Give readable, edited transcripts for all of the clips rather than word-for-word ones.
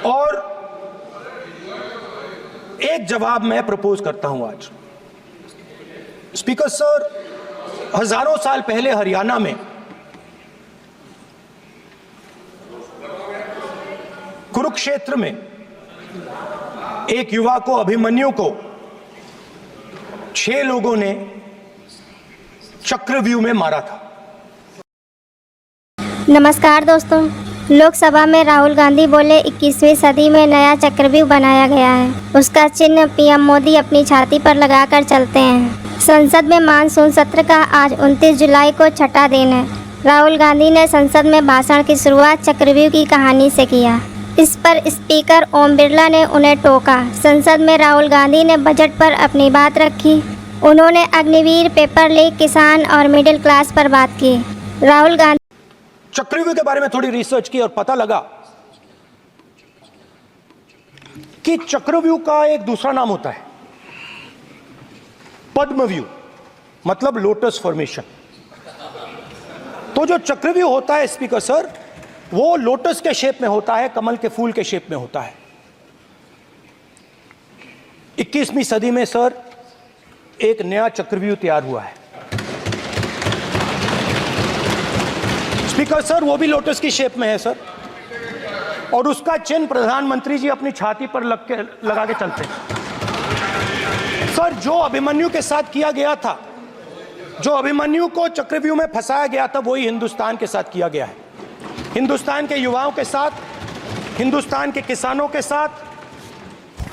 और एक जवाब मैं प्रपोज करता हूं आज। स्पीकर सर, हजारों साल पहले हरियाणा में कुरुक्षेत्र में एक युवा को, अभिमन्यु को 6 लोगों ने चक्रव्यूह में मारा था। नमस्कार दोस्तों, लोकसभा में राहुल गांधी बोले 21वीं सदी में नया चक्रव्यूह बनाया गया है। उसका चिन्ह पीएम मोदी अपनी छाती पर लगाकर चलते हैं। संसद में मानसून सत्र का आज 29 जुलाई को छठा दिन है। राहुल गांधी ने संसद में भाषण की शुरुआत चक्रव्यूह की कहानी से किया। इस पर स्पीकर ओम बिरला ने उन्हें टोका। संसद में राहुल गांधी ने बजट पर अपनी बात रखी। उन्होंने अग्निवीर, पेपर लीक, किसान और मिडिल क्लास पर बात की। राहुल गांधी चक्रव्यूह के बारे में थोड़ी रिसर्च की और पता लगा कि चक्रव्यूह का एक दूसरा नाम होता है पद्मव्यूह, मतलब लोटस फॉर्मेशन। तो जो चक्रव्यूह होता है स्पीकर सर, वो लोटस के शेप में होता है, कमल के फूल के शेप में होता है। 21वीं सदी में सर एक नया चक्रव्यूह तैयार हुआ है स्पीकर सर, वो भी लोटस की शेप में है सर, और उसका चिन्ह प्रधानमंत्री जी अपनी छाती पर लगा के चलते हैं। सर, जो अभिमन्यु के साथ किया गया था, जो अभिमन्यु को चक्रव्यूह में फंसाया गया था, वही हिंदुस्तान के साथ किया गया है। हिंदुस्तान के युवाओं के साथ, हिंदुस्तान के किसानों के साथ,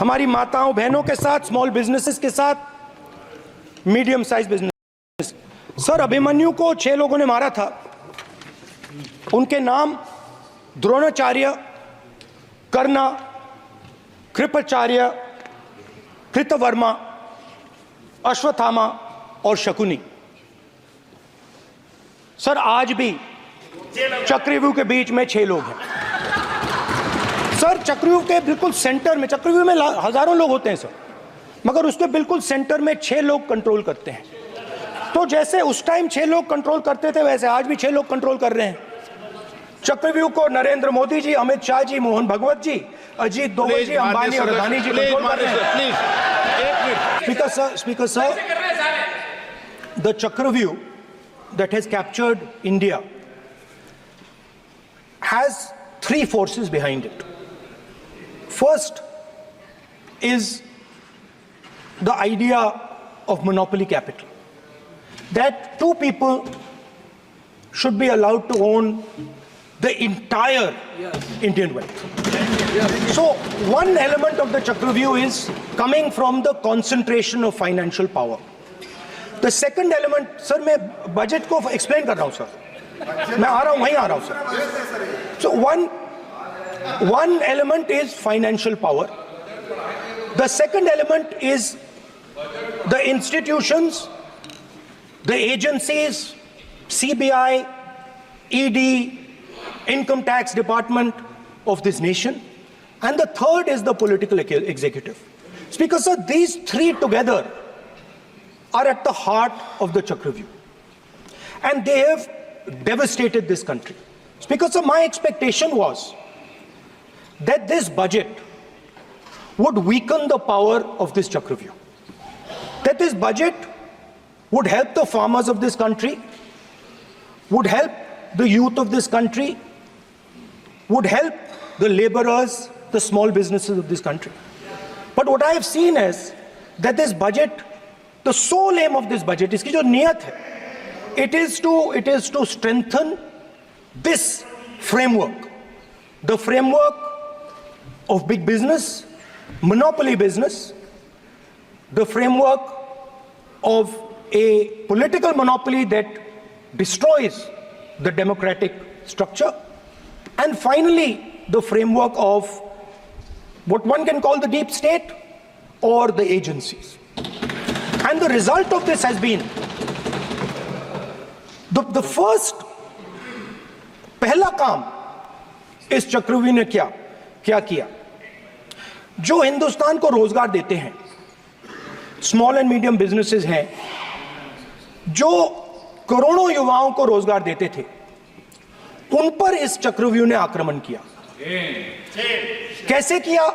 हमारी माताओं बहनों के साथ, स्मॉल बिजनेसेस के साथ, medium size business. Sir, Abhimanyu को 6 लोगों ने मारा था। उनके नाम द्रोणाचार्य, कर्ण, कृपाचार्य, कृतवर्मा, अश्वत्थामा और शकुनी। सर, आज भी चक्रव्यूह के बीच में 6 लोग हैं। सर, चक्रव्यूह के बिल्कुल सेंटर में, चक्रव्यूह में हजारों लोग होते हैं सर, मगर उसके बिल्कुल सेंटर में 6 लोग कंट्रोल करते हैं। तो जैसे उस टाइम 6 लोग कंट्रोल करते थे, वैसे आज भी 6 लोग कंट्रोल कर रहे हैं। चक्रव्यूह को नरेंद्र मोदी जी, अमित शाह जी, मोहन भगवत जी, अजीत दोवल जी, अंबानी और अदानी जी कंट्रोल कर रहे हैं। स्पीकर सर, द चक्रव्यूह that has captured India has 3 forces behind it. First is the idea of monopoly capital, that 2 people should be allowed to own the entire Indian wealth. So one element of the Chakravyu is coming from the concentration of financial power. The second element, sir, मैं budget को explain कर रहा हूं sir, मैं आ रहा हूं, वहीं आ रहा हूं sir. So one element is financial power. The second element is the institutions, the agencies, CBI, ED, Income Tax Department of this nation, and the third is the political executive. Speaker sir, these 3 together are at the heart of the Chakravyu, and they have devastated this country. Speaker sir, my expectation was that this budget would weaken the power of this Chakravyu, that this budget would help the farmers of this country, would help the youth of this country, would help the laborers, the small businesses of this country. But what I have seen is that this budget, the sole aim of this budget, iski jo niyat hai, it is to strengthen this framework, the framework of big business, monopoly business, the framework of a political monopoly that destroys the democratic structure, and finally the framework of what one can call the deep state or the agencies. And the result of this has been the first, पहला काम इस चक्रव्यूह ने क्या किया, जो हिंदुस्तान को रोजगार देते हैं, स्मॉल एंड मीडियम बिजनेसेस हैं, जो करोड़ों युवाओं को रोजगार देते थे, उन पर इस चक्रव्यूह ने आक्रमण किया। कैसे किया?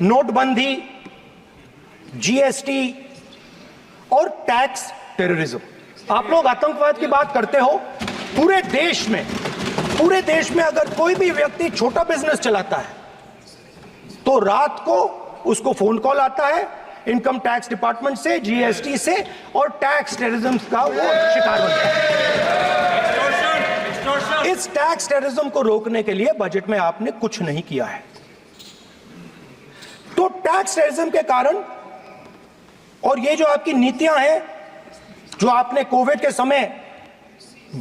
नोटबंदी, जीएसटी और टैक्स टेररिज्म। आप लोग आतंकवाद की बात करते हो, पूरे देश में अगर कोई भी व्यक्ति छोटा बिजनेस चलाता है तो रात को उसको फोन कॉल आता है इनकम टैक्स डिपार्टमेंट से, जीएसटी से, और टैक्स टेररिज्म का वो शिकार बनता है। इस टैक्स टेररिज्म को रोकने के लिए बजट में आपने कुछ नहीं किया है। तो टैक्स टेररिज्म के कारण और ये जो आपकी नीतियां हैं, जो आपने कोविड के समय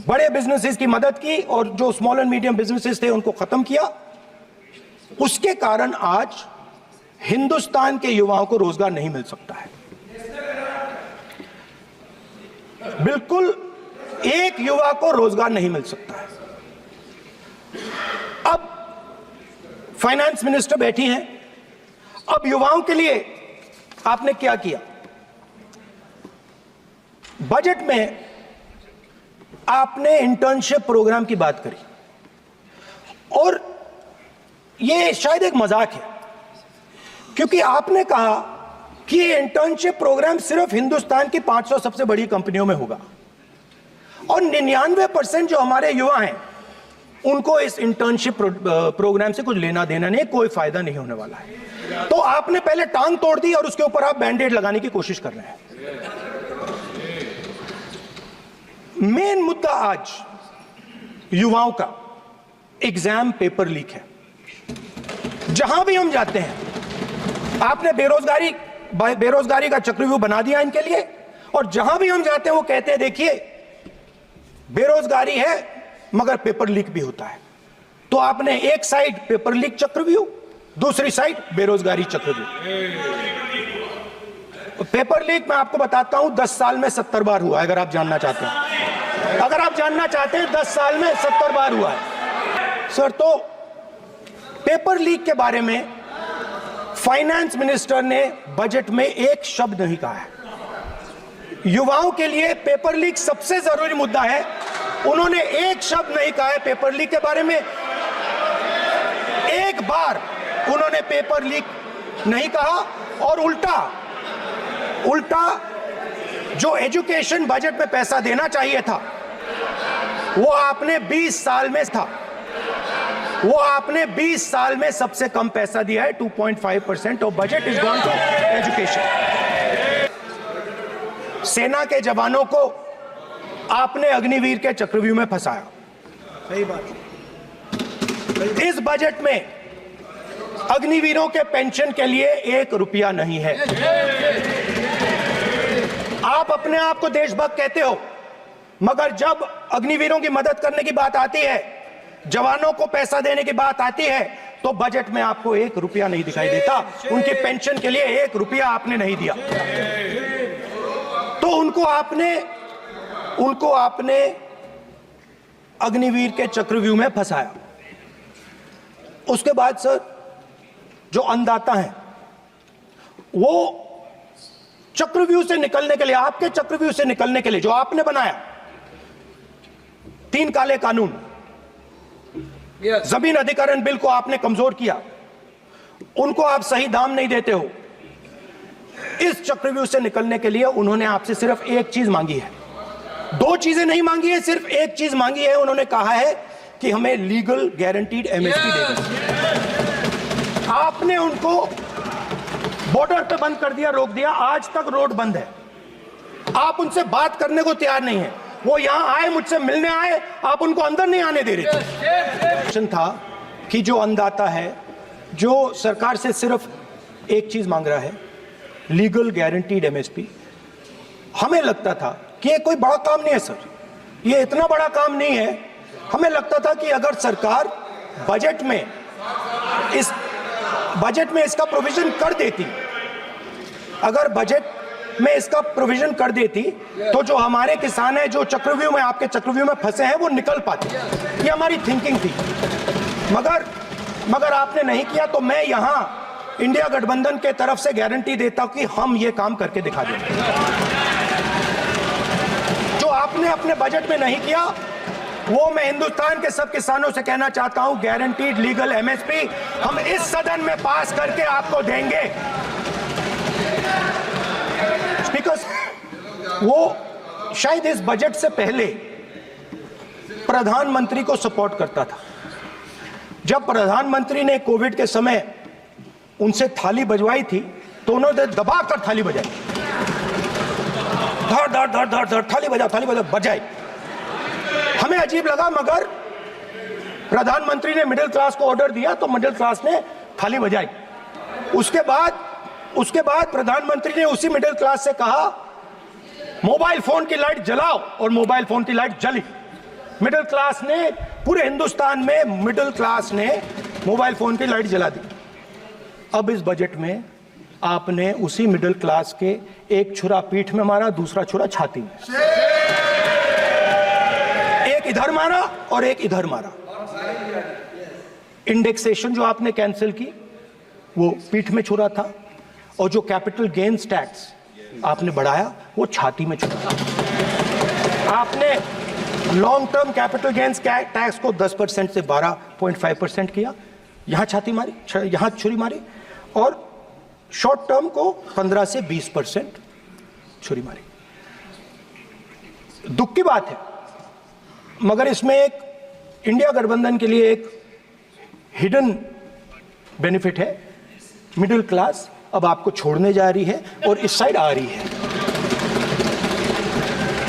बड़े बिजनेसेस की मदद की और जो स्मॉल एंड मीडियम बिजनेसेस थे उनको खत्म किया, उसके कारण आज हिंदुस्तान के युवाओं को रोजगार नहीं मिल सकता है। बिल्कुल एक युवा को रोजगार नहीं मिल सकता है। अब फाइनेंस मिनिस्टर बैठी हैं, अब युवाओं के लिए आपने क्या किया? बजट में आपने इंटर्नशिप प्रोग्राम की बात करी और यह शायद एक मजाक है, क्योंकि आपने कहा कि ये इंटर्नशिप प्रोग्राम सिर्फ हिंदुस्तान की 500 सबसे बड़ी कंपनियों में होगा और 99% जो हमारे युवा हैं उनको इस इंटर्नशिप प्रोग्राम से कुछ लेना देना नहीं, कोई फायदा नहीं होने वाला है। तो आपने पहले टांग तोड़ दी और उसके ऊपर आप बैंडेड लगाने की कोशिश कर रहे हैं। मेन मुद्दा आज युवाओं का एग्जाम पेपर लीक है। जहां भी हम जाते हैं, आपने बेरोजगारी का चक्रव्यूह बना दिया इनके लिए, और जहां भी हम जाते हैं वो कहते हैं देखिए बेरोजगारी है मगर पेपर लीक भी होता है। तो आपने एक साइड पेपर लीक चक्रव्यूह, दूसरी साइड बेरोजगारी चक्रव्यूह। पेपर लीक मैं आपको बताता हूं 10 साल में 70 बार हुआ है। अगर आप जानना चाहते हैं, 10 साल में 70 बार हुआ है सर। तो पेपर लीक के बारे में फाइनेंस मिनिस्टर ने बजट में एक शब्द नहीं कहा है। युवाओं के लिए पेपर लीक सबसे जरूरी मुद्दा है, उन्होंने एक शब्द नहीं कहा है पेपर लीक के बारे में। एक बार उन्होंने पेपर लीक नहीं कहा और उल्टा जो एजुकेशन बजट में पैसा देना चाहिए था वो आपने 20 साल में सबसे कम पैसा दिया है। 2.5% of budget is gone to education. सेना के जवानों को आपने अग्निवीर के चक्रव्यूह में फंसाया। सही बात। इस बजट में अग्निवीरों के पेंशन के लिए 1 रुपया नहीं है। आप अपने आप को देशभक्त कहते हो, मगर जब अग्निवीरों की मदद करने की बात आती है, जवानों को पैसा देने की बात आती है, तो बजट में आपको 1 रुपया नहीं दिखाई देता। उनकी पेंशन के लिए 1 रुपया आपने नहीं दिया। तो उनको आपने अग्निवीर के चक्रव्यूह में फंसाया। उसके बाद सर जो अन्नदाता हैं वो चक्रव्यूह से निकलने के लिए, आपके चक्रव्यूह से निकलने के लिए जो आपने बनाया 3 काले कानून, जमीन अधिग्रहण बिल को आपने कमजोर किया, उनको आप सही दाम नहीं देते हो। इस चक्रव्यूह से निकलने के लिए उन्होंने आपसे सिर्फ एक चीज मांगी है, 2 चीजें नहीं मांगी है, सिर्फ एक चीज मांगी है। उन्होंने कहा है कि हमें लीगल गारंटीड एमएसपी देगा। आपने उनको बॉर्डर पे बंद कर दिया, रोक दिया, आज तक रोड बंद है। आप उनसे बात करने को तैयार नहीं है। वो यहां आए, मुझसे मिलने आए, आप उनको अंदर नहीं आने दे रहे थे। था कि जो अन्नदाता है, जो सरकार से सिर्फ एक चीज मांग रहा है, लीगल गारंटीड एमएसपी। हमें लगता था कि ये कोई बड़ा काम नहीं है सर, ये इतना बड़ा काम नहीं है। हमें लगता था कि अगर सरकार बजट में इसका प्रोविजन कर देती, अगर बजट में इसका प्रोविजन कर देती, तो जो हमारे किसान हैं जो चक्रव्यूह में, आपके चक्रव्यूह में फंसे हैं, वो निकल पाते। ये हमारी थिंकिंग थी, मगर आपने नहीं किया। तो मैं यहां इंडिया गठबंधन के तरफ से गारंटी देता हूं कि हम ये काम करके दिखा देंगे। जो आपने अपने बजट में नहीं किया, वो मैं हिंदुस्तान के सब किसानों से कहना चाहता हूं, गारंटीड लीगल एमएसपी हम इस सदन में पास करके आपको देंगे। स्पीकर, वो शायद इस बजट से पहले प्रधानमंत्री को सपोर्ट करता था। जब प्रधानमंत्री ने कोविड के समय उनसे थाली बजवाई थी तो उन्होंने दबाकर थाली बजाई, धड़ धड़ धड़ धड़ धड़ थाली बजा बजाई। हमें अजीब लगा, मगर प्रधानमंत्री ने मिडिल क्लास को ऑर्डर दिया तो मिडिल क्लास ने थाली बजाई। उसके बाद प्रधानमंत्री ने उसी मिडिल क्लास से कहा मोबाइल फोन की लाइट जलाओ, और मोबाइल फोन की लाइट जली। मिडिल क्लास ने, पूरे हिंदुस्तान में मिडिल क्लास ने मोबाइल फोन की लाइट जला दी। अब इस बजट में आपने उसी मिडिल क्लास के एक छुरा पीठ में मारा, दूसरा छुरा छाती में, एक इधर मारा और एक इधर मारा। इंडेक्सेशन जो आपने कैंसिल की वो पीठ में छुरा था, और जो कैपिटल गेन्स टैक्स आपने बढ़ाया वो छाती में छुरा था। आपने long term capital gains tax को 10% से 12.5% किया, यहां छाती मारी, यहां छुरी मारी, और शॉर्ट टर्म को 15 से 20% छुरी मारी। दुख की बात है, मगर इसमें एक इंडिया गठबंधन के लिए एक हिडन बेनिफिट है। मिडिल क्लास अब आपको छोड़ने जा रही है और इस साइड आ रही है।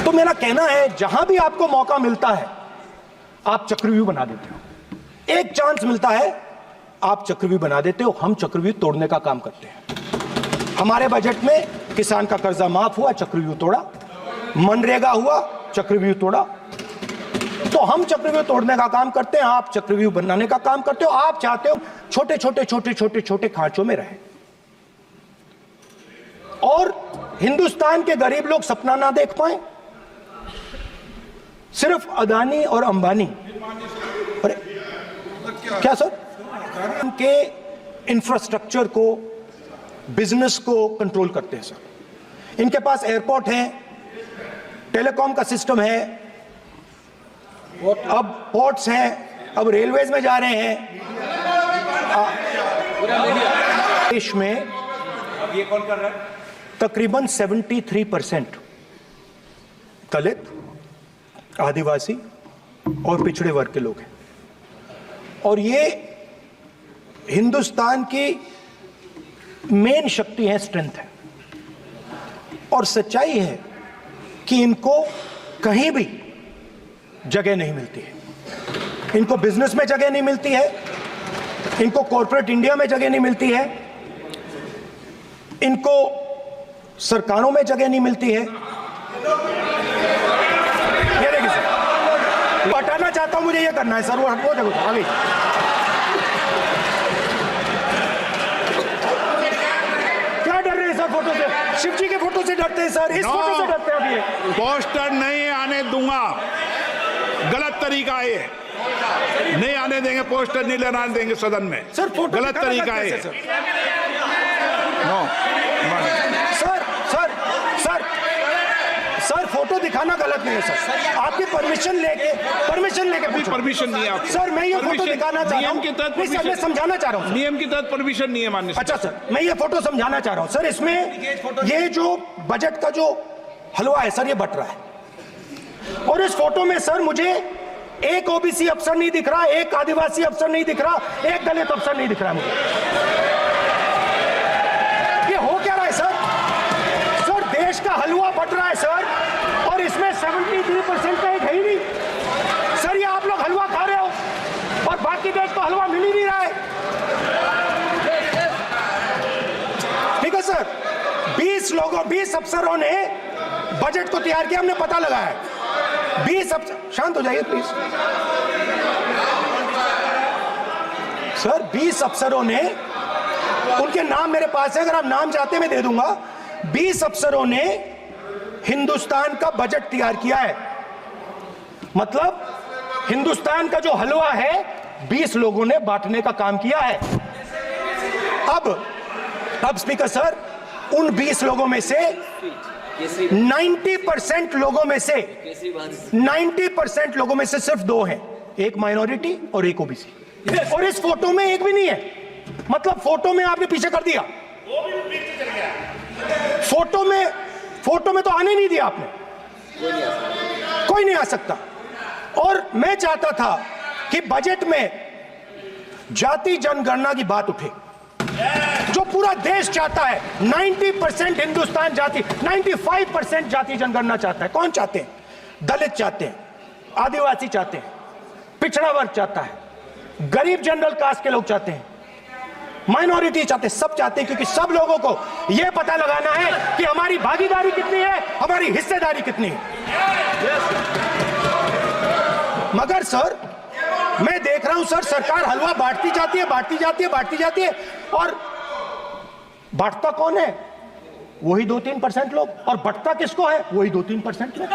तो मेरा कहना है, जहां भी आपको मौका मिलता है आप चक्रव्यूह बना देते हो। एक चांस मिलता है आप चक्रव्यूह बना देते हो, हम चक्रव्यूह तोड़ने का काम करते हैं। हमारे बजट में किसान का कर्जा माफ हुआ, चक्रव्यूह तोड़ा, मनरेगा हुआ, चक्रव्यूह तोड़ा। तो हम चक्रव्यूह तोड़ने का काम करते हैं, आप चक्रव्यूह बनाने का काम करते हो। आप चाहते हो छोटे छोटे छोटे छोटे छोटे खांचों में रहे, और हिंदुस्तान के गरीब लोग सपना ना देख पाए। सिर्फ अदानी और अंबानी, अरे क्या सर, के इंफ्रास्ट्रक्चर को, बिजनेस को कंट्रोल करते हैं सर। इनके पास एयरपोर्ट है, टेलीकॉम का सिस्टम है, अब पोर्ट्स हैं, अब रेलवेज में जा रहे हैं। देश में ये कौन कर रहा है? तकरीबन 73% दलित, आदिवासी और पिछड़े वर्ग के लोग हैं, और ये हिंदुस्तान की मेन शक्ति है, स्ट्रेंथ है। और सच्चाई है कि इनको कहीं भी जगह नहीं मिलती है। इनको बिजनेस में जगह नहीं मिलती है, इनको कॉर्पोरेट इंडिया में जगह नहीं मिलती है, इनको सरकारों में जगह नहीं मिलती है। ये देखिए सर, हटाना चाहता हूं, मुझे ये करना है सर, वो जगह आगे। क्या डर रहे हैं सर फोटो से? शिव जी के फोटो से डरते हैं सर, इस फोटो से डरते हैं। अब ये पोस्टर नहीं आने दूंगा, गलत तरीका है, नहीं आने देंगे, पोस्टर नहीं लगाने देंगे सदन में सर। फोटो गलत तरीका है sir. Sir sir sir sir photo दिखाना गलत नहीं है सर, आपकी परमिशन लेके परमिशन नहीं है आपको। सर मैं ये फोटो दिखाना चाह रहा हूं, नियम के तहत मैं समझाना चाह रहा हूं। नियम के तहत परमिशन नहीं है माननीय। अच्छा सर, मैं ये फोटो समझाना चाह रहा हूं सर। इसमें ये जो बजट का जो हलवा है सर, ये बट रहा है, और इस फोटो में सर मुझे एक ओबीसी अफसर नहीं दिख रहा, एक आदिवासी अफसर नहीं दिख रहा, एक दलित अफसर नहीं दिख रहा मुझे। ये हो क्या रहा है सर? सर देश का हलवा बट रहा है सर, और इसमें 73% का एक है ही नहीं सर। ये आप लोग हलवा खा रहे हो और बाकी देश को हलवा मिल ही नहीं रहा है। ठीक है सर, 20 अफसरों ने बजट को तैयार किया, हमने पता लगाया है। 20 अफसर, शांत हो जाइए प्लीज सर। 20 अफसरों ने, उनके नाम मेरे पास है, अगर आप नाम चाहते हैं मैं दे दूंगा। 20 अफसरों ने हिंदुस्तान का बजट तैयार किया है। मतलब हिंदुस्तान का जो हलवा है 20 लोगों ने बांटने का काम किया है। अब स्पीकर सर, उन 20 लोगों में से 90% लोगों में से 90% लोगों में से सिर्फ 2 हैं, एक माइनॉरिटी और एक ओबीसी। और इस फोटो में एक भी नहीं है। मतलब फोटो में आपने पीछे कर दिया, फोटो में तो आने नहीं दिया आपने, कोई नहीं आ सकता। और मैं चाहता था कि बजट में जाति जनगणना की बात उठे, जो पूरा देश चाहता है। 90% हिंदुस्तान जाति, 95% जाति जनगणना चाहता है। कौन चाहते हैं? दलित चाहते हैं, आदिवासी चाहते हैं, पिछड़ा वर्ग चाहता है, गरीब जनरल कास्ट के लोग चाहते हैं, माइनॉरिटी चाहते हैं, सब चाहते हैं, क्योंकि सब लोगों को यह पता लगाना है कि हमारी भागीदारी कितनी है, हमारी हिस्सेदारी कितनी है। मगर सर, मैं देख रहा हूं सर, सरकार हलवा बांटती जाती है, और बांटता कौन है? वही 2-3% लोग, और बंटता किसको है? वही 2-3% लोग।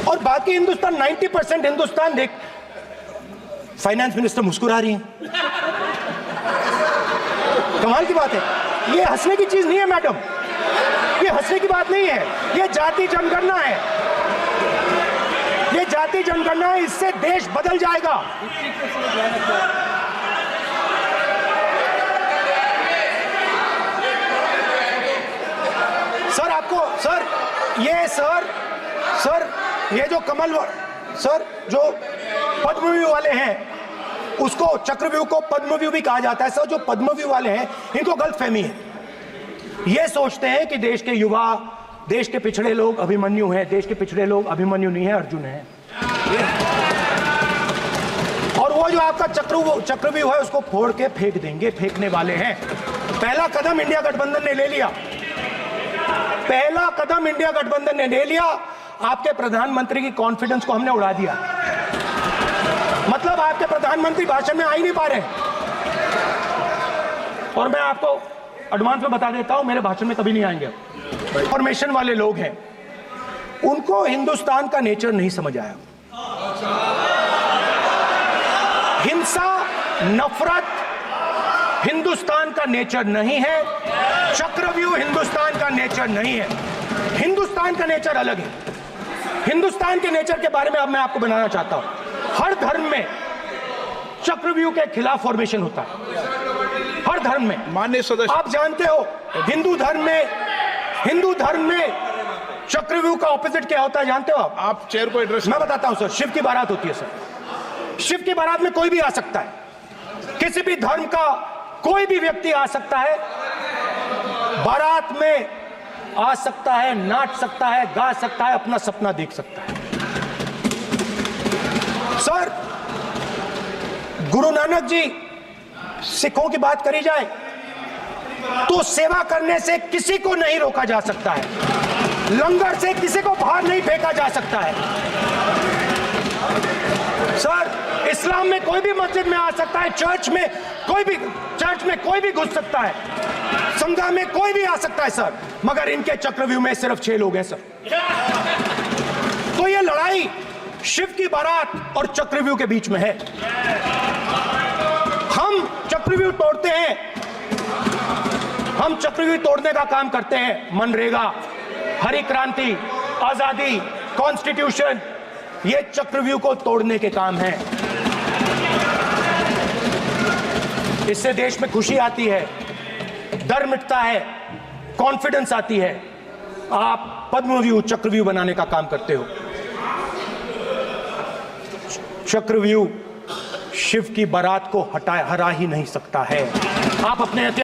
और बाकी हिंदुस्तान, 90% हिंदुस्तान देख। फाइनेंस मिनिस्टर मुस्कुरा रही हैं, कमाल की बात है। ये हंसने की चीज नहीं है मैडम, ये हंसने की बात नहीं है, ये जाति जनगणना है, ये जाति जनगणना है। इससे देश बदल जाएगा। सर आपको सर ये जो सर जो पद्मव्यूह वाले हैं, उसको चक्रव्यूह को पद्मव्यूह भी कहा जाता है। सर जो पद्मव्यूह वाले हैं, इनको गलतफहमी है। ये सोचते हैं कि देश के युवा, देश के पिछड़े लोग अभिमन्यु हैं। देश के पिछड़े लोग अभिमन्यु नहीं है, अर्जुन है। और वो जो आपका चक्रव्यूह है, उसको फोड़ के फेंक देंगे, फेंकने वाले हैं। पहला कदम इंडिया गठबंधन ने ले लिया, आपके प्रधानमंत्री की कॉन्फिडेंस को हमने उड़ा दिया। मतलब आपके प्रधानमंत्री भाषण में आ ही नहीं पा रहे। और मैं आपको एडवांस में बता देता हूं, मेरे भाषण में कभी नहीं आएंगे। इंफॉर्मेशन वाले लोग हैं, उनको हिंदुस्तान का नेचर नहीं समझ आया। हिंसा, नफरत हिंदुस्तान का नेचर नहीं है, चक्रव्यूह हिंदुस्तान का नेचर नहीं है। हिंदुस्तान का नेचर अलग है। हिंदुस्तान के नेचर के बारे में अब मैं आपको बनाना चाहता हूं। हर धर्म में चक्रव्यूह के खिलाफ फॉर्मेशन होता है, हर धर्म में। माननीय सदस्य, आप जानते हो हिंदू धर्म में चक्रव्यूह का ऑपोजिट क्या होता है, जानते हो आप चेयर को एड्रेस। मैं बताता हूं सर। शिव की बारात होती है सर, शिव की बारात में कोई भी आ सकता है, किसी भी धर्म का कोई भी व्यक्ति आ सकता है, बारात में आ सकता है, नाच सकता है, गा सकता है, अपना सपना देख सकता है। सर गुरु नानक जी, सिखों की बात करी जाए तो सेवा करने से किसी को नहीं रोका जा सकता है, लंगर से किसी को बाहर नहीं फेंका जा सकता है। सर इस्लाम में कोई भी मस्जिद में आ सकता है, चर्च में कोई भी घुस सकता है, संघा में कोई भी आ सकता है सर, मगर इनके चक्रव्यूह में सिर्फ 6 लोग हैं सर। तो ये लड़ाई शिव की बारात और चक्रव्यूह के बीच में है। हम चक्रव्यूह तोड़ते हैं, हम चक्रव्यूह तोड़ने का काम करते हैं। मनरेगा, हरी क्रांति, आजादी, कॉन्स्टिट्यूशन, ये चक्रव्यूह को तोड़ने के काम हैं। इससे देश में खुशी आती है, डर मिटता है, कॉन्फिडेंस आती है। आप पद्मव्यूह चक्रव्यूह बनाने का काम करते हो। चक्रव्यूह शिव की बारात को हरा ही नहीं सकता है। आप अपने